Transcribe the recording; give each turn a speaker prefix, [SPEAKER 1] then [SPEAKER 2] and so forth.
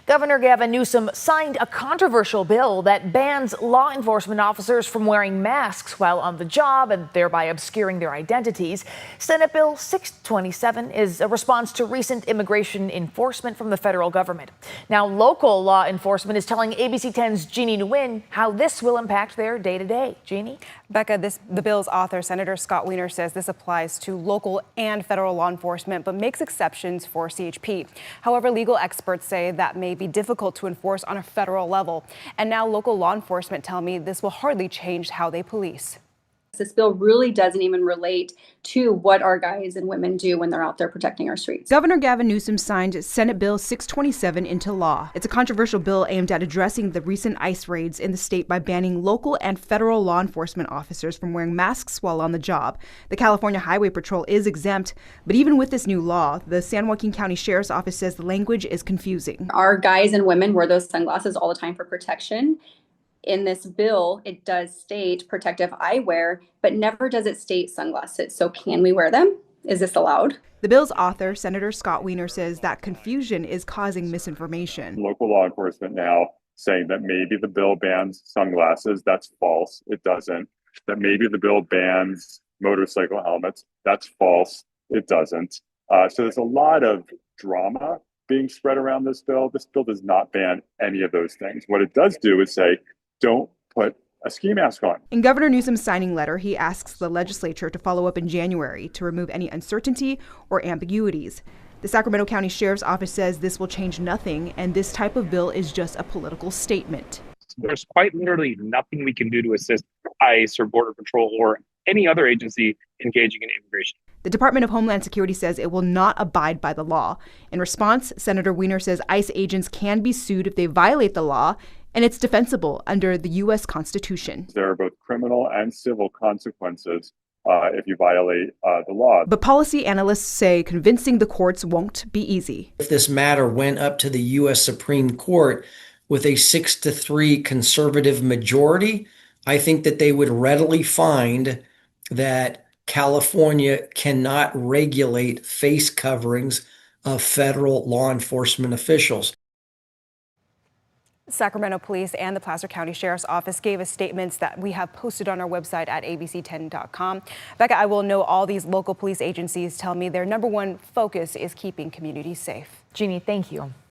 [SPEAKER 1] Governor Gavin Newsom signed a controversial bill that bans law enforcement officers from wearing masks while on the job and thereby obscuring their identities. Senate Bill 627 is a response to recent immigration enforcement from the federal government. Now, local law enforcement is telling ABC 10's Jeannie Nguyen how this will impact their day-to-day. Jeannie?
[SPEAKER 2] Becca, the bill's author, Senator Scott Wiener, says this applies to local and federal law enforcement, but makes exceptions for CHP. However, legal experts say that may be difficult to enforce on a federal level. And now local law enforcement tell me this will hardly change how they police.
[SPEAKER 3] This bill really doesn't even relate to what our guys and women do when they're out there protecting our streets.
[SPEAKER 2] Governor Gavin Newsom signed Senate Bill 627 into law. It's a controversial bill aimed at addressing the recent ICE raids in the state by banning local and federal law enforcement officers from wearing masks while on the job. The California Highway Patrol is exempt, but even with this new law, the San Joaquin County Sheriff's Office says the language is confusing.
[SPEAKER 3] Our guys and women wear those sunglasses all the time for protection. In this bill, it does state protective eyewear, but never does it state sunglasses. So can we wear them? Is this allowed?
[SPEAKER 2] The bill's author, Senator Scott Wiener, says that confusion is causing misinformation.
[SPEAKER 4] Local law enforcement now saying that maybe the bill bans sunglasses. That's false. It doesn't. That maybe the bill bans motorcycle helmets. That's false. It doesn't. So there's a lot of drama being spread around this bill. This bill does not ban any of those things. What it does do is say, don't put a ski mask on.
[SPEAKER 2] In Governor Newsom's signing letter, he asks the legislature to follow up in January to remove any uncertainty or ambiguities. The Sacramento County Sheriff's Office says this will change nothing, and this type of bill is just a political statement.
[SPEAKER 5] There's quite literally nothing we can do to assist ICE or Border Patrol or any other agency engaging in immigration.
[SPEAKER 2] The Department of Homeland Security says it will not abide by the law. In response, Senator Wiener says ICE agents can be sued if they violate the law, and it's defensible under the U.S. Constitution.
[SPEAKER 4] There are both criminal and civil consequences if you violate the law.
[SPEAKER 2] But policy analysts say convincing the courts won't be easy.
[SPEAKER 6] If this matter went up to the U.S. Supreme Court with a 6-3 conservative majority, I think that they would readily find that California cannot regulate face coverings of federal law enforcement officials.
[SPEAKER 2] Sacramento Police and the Placer County Sheriff's Office gave us statements that we have posted on our website at abc10.com. Becca, I will know all these local police agencies tell me their number one focus is keeping communities safe.
[SPEAKER 1] Jeannie, thank you.